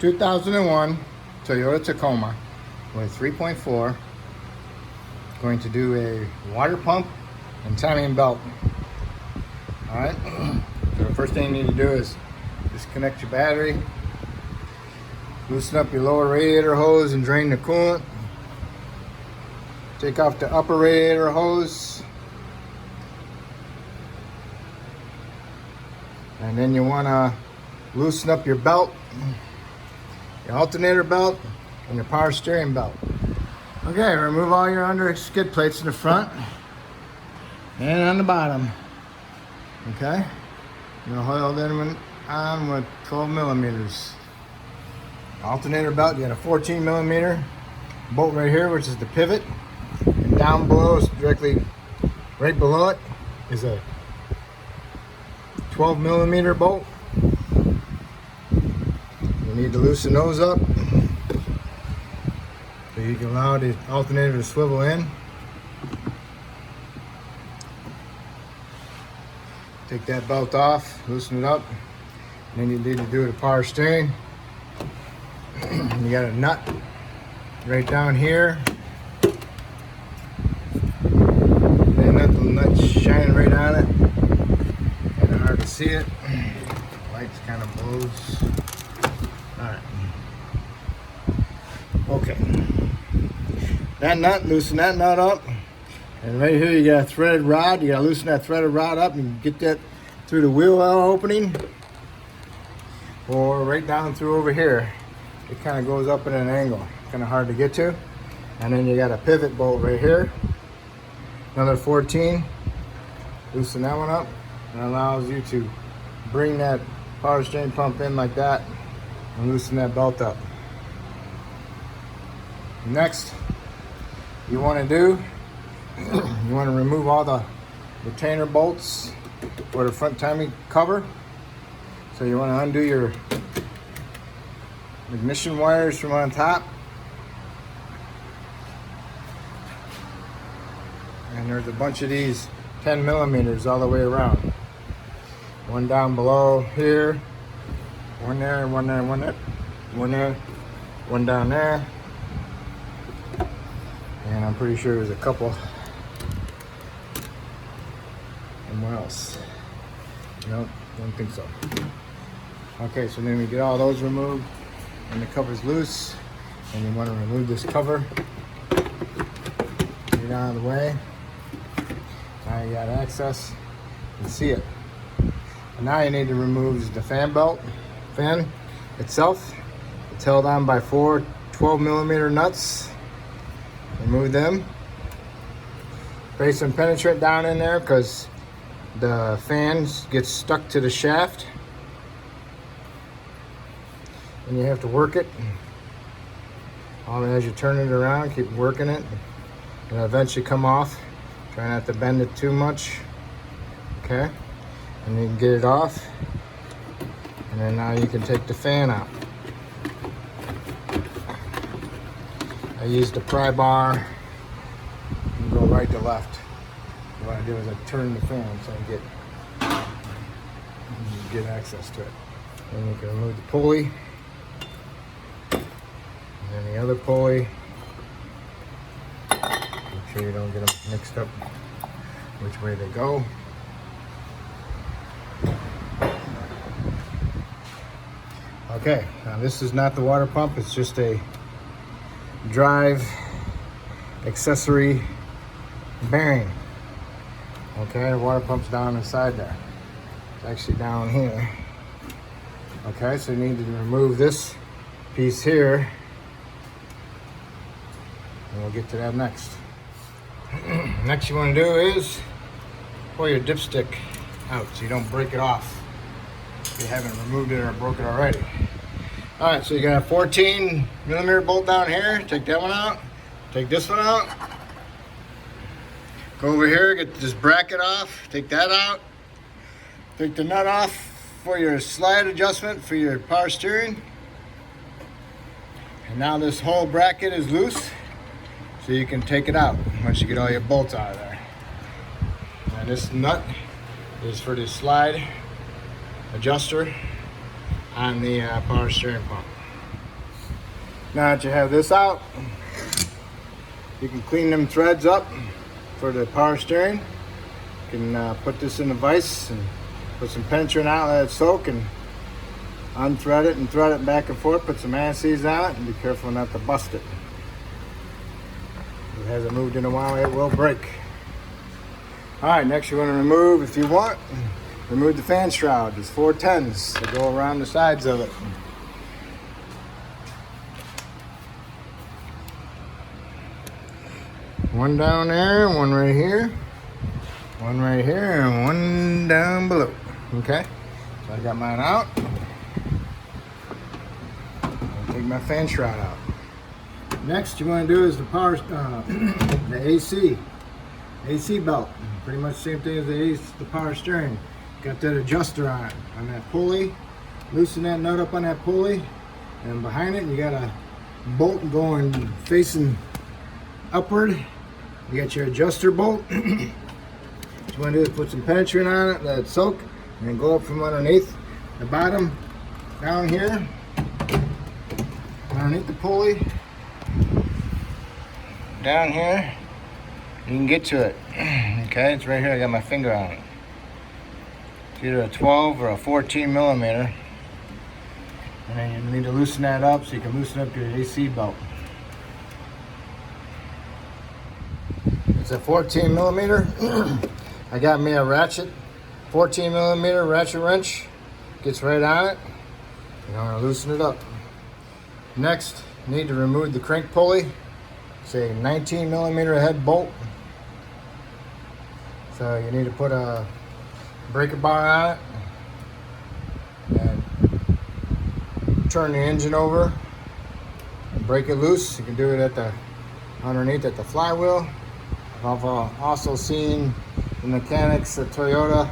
2001 Toyota Tacoma with 3.4. Going to do a water pump and timing belt. Alright, so the first thing you need to do is disconnect your battery, loosen up your lower radiator hose and drain the coolant. Take off the upper radiator hose, and then you want to loosen up your belt, your alternator belt, and your power steering belt. Okay, remove all your under skid plates in the front and on the bottom. Okay, you're gonna hold them on with 12 millimeters. Alternator belt, you got a 14 millimeter bolt right here, which is the pivot. And down below, is directly right below it, is a 12 millimeter bolt. You need to loosen those up so you can allow the alternator to swivel in. Take that belt off, loosen it up, and then you need to do the power steering. You got a nut right down here. The nut's shining right on it. Kind of hard to see it. The lights kind of blows. Alright. Okay. That nut, loosen that nut up. And right here you got a threaded rod. You gotta loosen that threaded rod up and get that through the wheel well opening. Or right down through over here. It kind of goes up at an angle. Kind of hard to get to. And then you got a pivot bolt right here. Another 14. Loosen that one up. And it allows you to bring that power steering pump in like that and loosen that belt up. Next, you want to do, you want to remove all the retainer bolts for the front timing cover. So you want to undo your ignition wires from on top. And there's a bunch of these 10 millimeters all the way around. One down below here, one there, one there, one there, one there, one down there. And I'm pretty sure there's a couple somewhere else. Nope, don't think so. Okay, so then we get all those removed and the cover's loose. And you want to remove this cover. Get it out of the way. Now you got access and see it. And now you need to remove the fan itself. It's held on by 4 12 millimeter nuts. Remove them. Spray some penetrant down in there because the fans get stuck to the shaft. And you have to work it. As you turn it around, keep working it. It'll eventually come off. Try not to bend it too much. Okay, and you can get it off. And then now you can take the fan out. I use the pry bar and go right to left. What I do is I turn the fan so I get access to it. Then you can remove the pulley. And then the other pulley. Make sure you don't get them mixed up which way they go. Okay, now this is not the water pump, it's just a drive accessory bearing. Okay, the water pump's down inside there. It's actually down here. Okay, so you need to remove this piece here. And we'll get to that next. Next you want to do is pull your dipstick out so you don't break it off if you haven't removed it or broke it already. Alright, so you got a 14 millimeter bolt down here. Take that one out. Take this one out. Go over here, get this bracket off. Take that out. Take the nut off for your slide adjustment for your power steering. And now this whole bracket is loose. So you can take it out once you get all your bolts out of there. And this nut is for the slide adjuster on the power steering pump. Now that you have this out, you can clean them threads up for the power steering. You can put this in a vise and put some penetrant out, let it soak, and unthread it and thread it back and forth. Put some anti-seize on it and be careful not to bust it. If it hasn't moved in a while, it will break. Alright, next you want to remove, if you want, remove the fan shroud. There's 4 10s that go around the sides of it. One down there, one right here, one right here, and one down below. Okay, so I got mine out. I'll take my fan shroud out. Next, you want to do is the power, the AC belt. Pretty much the same thing as the power steering. Got that adjuster on that pulley. Loosen that nut up on that pulley, and behind it you got a bolt going facing upward. You got your adjuster bolt. What you want to do is put some penetrant on it, let it soak, and then go up from underneath the bottom down here, underneath the pulley, down here. You can get to it. Okay, it's right here. I got my finger on it. It's either a 12 or a 14 millimeter. And then you need to loosen that up so you can loosen up your AC belt. It's a 14 millimeter. I got me a ratchet, 14 millimeter ratchet wrench. Gets right on it. And I'm gonna loosen it up. Next, you need to remove the crank pulley. It's a 19 millimeter head bolt. So you need to put a breaker bar on it and turn the engine over and break it loose. You can do it underneath at the flywheel. I've also seen the mechanics at Toyota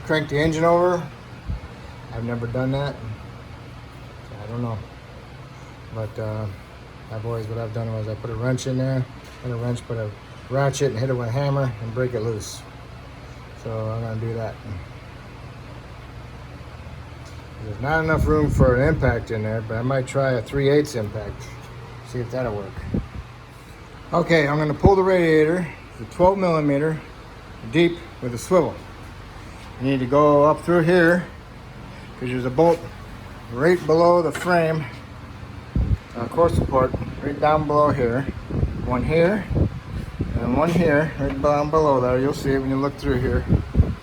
crank the engine over. I've never done that, so I don't know. But what I've done was I put a wrench in there, put a ratchet and hit it with a hammer and break it loose. So I'm gonna do that. There's not enough room for an impact in there, but I might try a 3/8 impact. See if that'll work. Okay, I'm gonna pull the radiator, the 12 millimeter, deep with a swivel. You need to go up through here, because there's a bolt right below the frame, core support, right down below here. One here, and one here, right down below there. You'll see it when you look through here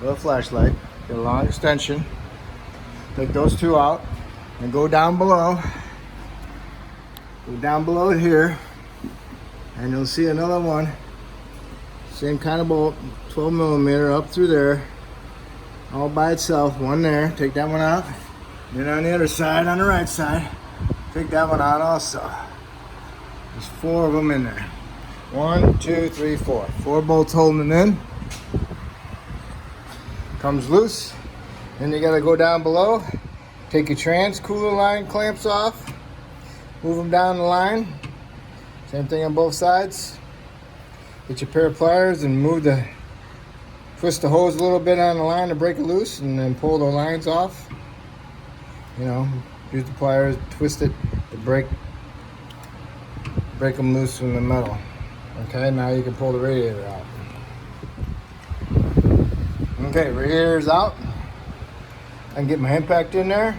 with a flashlight. Get a long extension. Take those two out and go down below. Go down below here, and you'll see another one. Same kind of bolt, 12 millimeter up through there, all by itself. One there. Take that one out. Then on the other side, on the right side, take that one out also. There's 4 of them in there. 1, 2, 3, 4. 4 bolts holding it in. Comes loose. Then you gotta go down below. Take your trans cooler line clamps off. Move them down the line. Same thing on both sides. Get your pair of pliers and twist the hose a little bit on the line to break it loose, and then pull the lines off. You know, use the pliers, twist it to break them loose from the metal. Okay, now you can pull the radiator out. Okay, radiator's out. I can get my impact in there.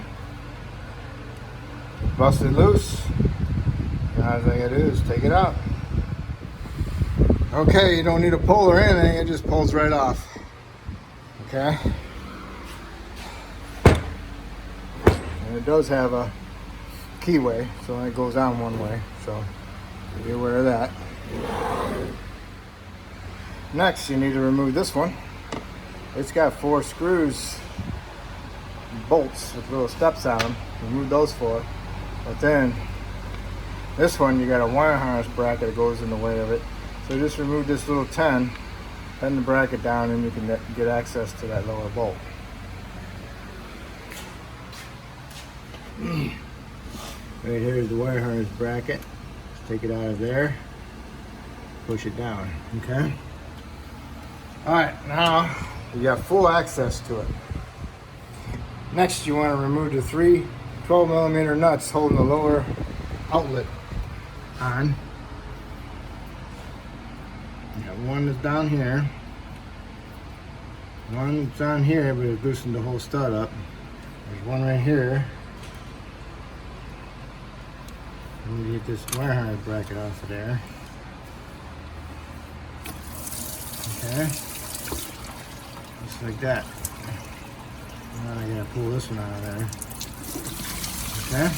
Bust it loose. Now all I gotta do is take it out. Okay, you don't need a pull or anything, it just pulls right off. Okay? And it does have a keyway, so it goes down one way, so be aware of that. Next, you need to remove this one. It's got 4 screws, bolts with little steps on them. Remove those 4. But then, this one, you got a wire harness bracket that goes in the way of it. So just remove this little 10, bend the bracket down, and you can get access to that lower bolt. Right here is the wire harness bracket. Just take it out of there, push it down, okay? All right, now you got full access to it. Next, you want to remove the 3 12 millimeter nuts holding the lower outlet on. You got one that's down here. One that's on here, but it loosened the whole stud up. There's one right here. Let me get this wire harness bracket off of there. Okay. Just like that. Now I gotta pull this one out of there. Okay.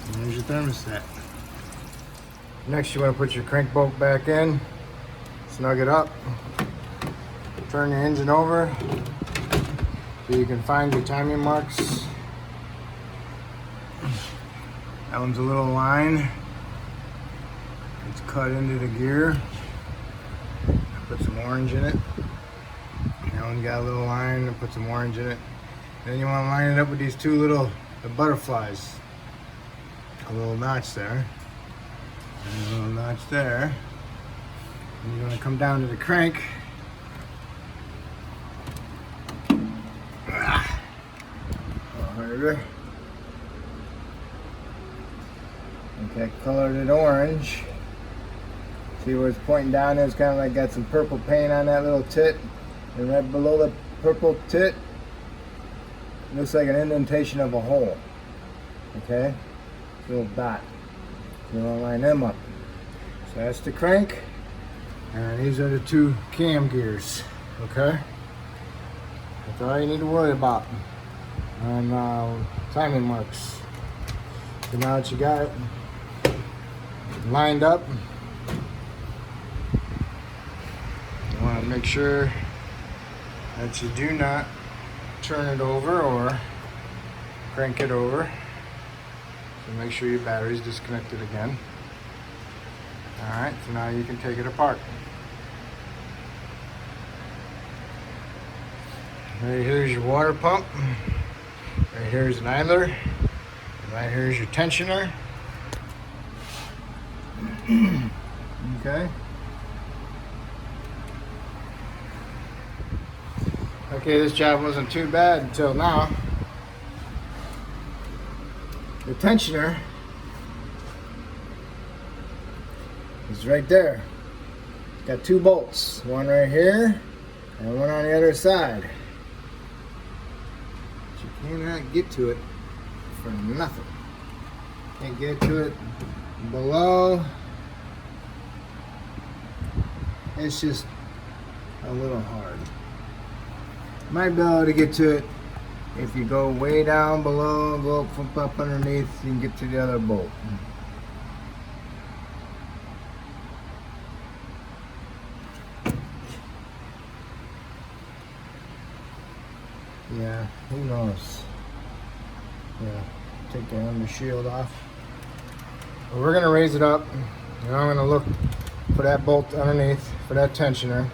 And there's your thermostat. Next, you want to put your crank bolt back in, snug it up, turn the engine over so you can find your timing marks. That one's a little line. It's cut into the gear. I put some orange in it. That one got a little line. I put some orange in it. Then you want to line it up with these two little butterflies. A little notch there. And a little notch there. And you want to come down to the crank. Harder. Okay, colored it orange. See where it's pointing down? It's kind of like got some purple paint on that little tit. And right below the purple tit, looks like an indentation of a hole. Okay? Little dot. So you want to line them up. So that's the crank. And these are the two cam gears. Okay? That's all you need to worry about on timing marks. So now that you got it lined up, you want to make sure that you do not turn it over or crank it over. So make sure your battery's disconnected again. Alright, so now you can take it apart. Right here's your water pump. Right here's an idler. And right here's your tensioner. Okay. Okay, this job wasn't too bad until now. The tensioner is right there. It's got two bolts, one right here and one on the other side. But you cannot get to it for nothing. Can't get to it below. It's just a little hard. Might be able to get to it if you go way down below, go up underneath, you can get to the other bolt. Yeah, who knows? Yeah, take the under shield off. But we're gonna raise it up. And I'm gonna look for that bolt underneath, for that tensioner.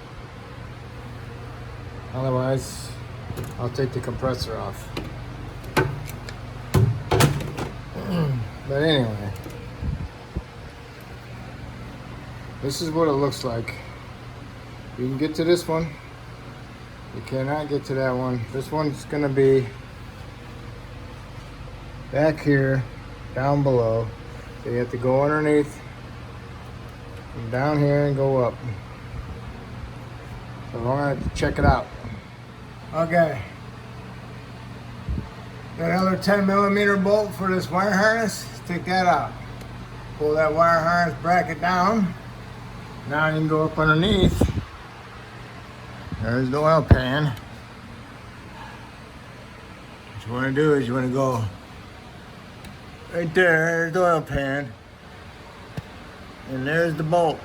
Otherwise, I'll take the compressor off. But anyway, this is what it looks like. You can get to this one. You cannot get to that one. This one's gonna be back here, down below. So you have to go underneath, and down here and go up. So I'm gonna check it out. Okay. Got another 10mm bolt for this wire harness. Let's take that out. Pull that wire harness bracket down. Now you can go up underneath. There's the oil pan. What you want to do is you want to go right there. There's the oil pan. And there's the bolt.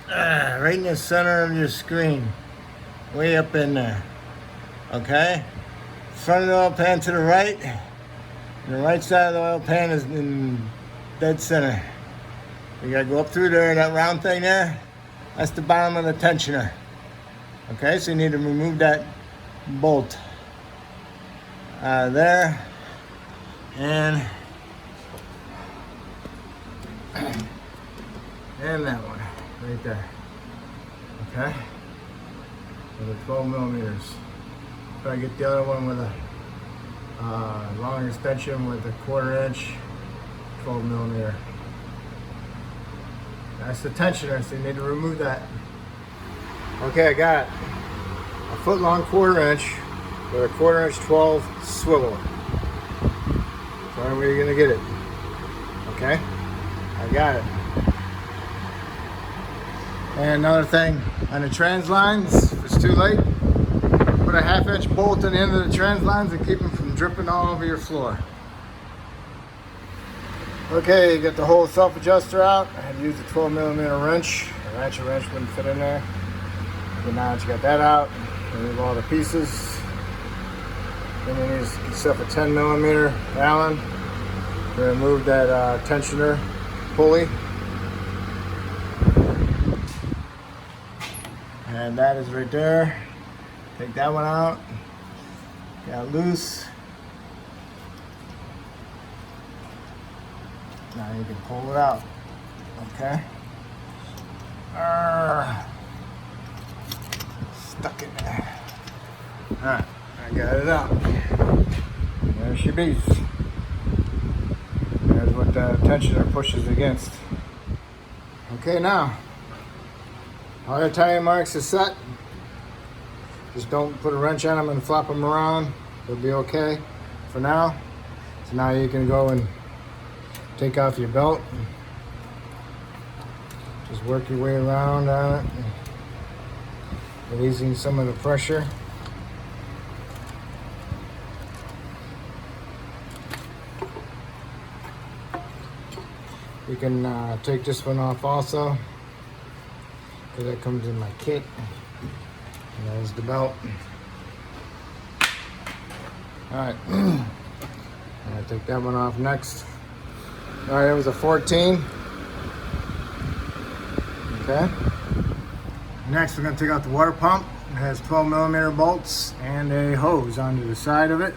Right in the center of your screen. Way up in there. Okay? Front of the oil pan to the right. And the right side of the oil pan is in dead center. You gotta go up through there, that round thing there. That's the bottom of the tensioner. Okay, so you need to remove that bolt there. And that one right there. Okay. with a 12 millimeters. Try to get the other one with a long extension with a 1/4 inch 12 millimeter. That's the tensioner, so you need to remove that. Okay, I got it. A 1 long 1/4 inch with a 1/4 inch 12 swivel. Tell me where you're gonna get it. Okay, I got it. And another thing on the trans lines, if it's too late, put a 1/2 inch bolt in the end of the trans lines and keep them from dripping all over your floor. Okay, you get the whole self adjuster out. I had to use a 12 millimeter wrench. A ratchet wrench wouldn't fit in there. But now that you got that out, remove all the pieces. Then you need to get yourself a 10 millimeter Allen to remove that tensioner pulley. And that is right there. Take that one out. Got it loose. Now you can pull it out. Okay. Stuck in there. Alright, I got it out. There she be. There's what the tensioner pushes against. Okay, now all your tire marks are set. Just don't put a wrench on them and flop them around. They'll be okay for now. So now you can go and take off your belt. Just work your way around on it, releasing some of the pressure. You can take this one off also, because that comes in my kit. And there's the belt. Alright, I'm gonna take that one off next. Alright, it was a 14. Okay. Next, we're going to take out the water pump. It has 12 millimeter bolts and a hose onto the side of it.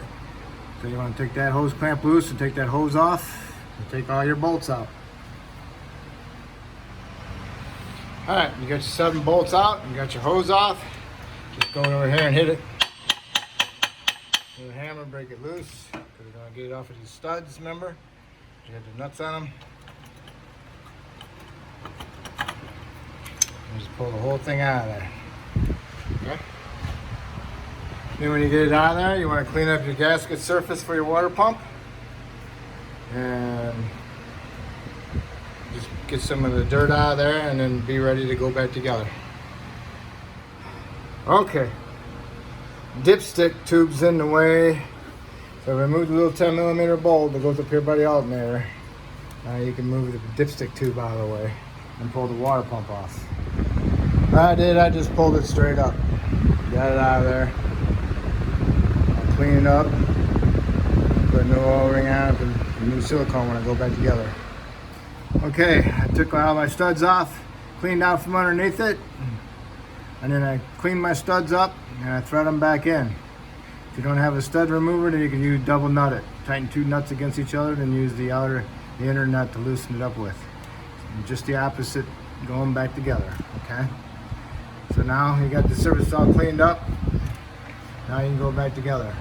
So you want to take that hose clamp loose and take that hose off and take all your bolts out. Alright, you got your 7 bolts out, you got your hose off. Just go over here and hit it with a hammer, break it loose. Because we're going to get it off of these studs, remember? You got the nuts on them. And just pull the whole thing out of there. Okay. Then when you get it out of there, you want to clean up your gasket surface for your water pump. And just get some of the dirt out of there and then be ready to go back together. Okay. Dipstick tube's in the way. So remove the little 10 millimeter bolt that goes up here by the alternator. Now you can move the dipstick tube out of the way and pull the water pump off. I just pulled it straight up. Got it out of there. I'll clean it up. Put a new oil ring on it and new silicone when I go back together. Okay, I took all my studs off, cleaned out from underneath it, and then I cleaned my studs up and I thread them back in. If you don't have a stud remover, then you can use double nut it. Tighten 2 nuts against each other, then use the inner nut to loosen it up with. And just the opposite, going back together, okay? So now you got the surface all cleaned up. Now you can go back together.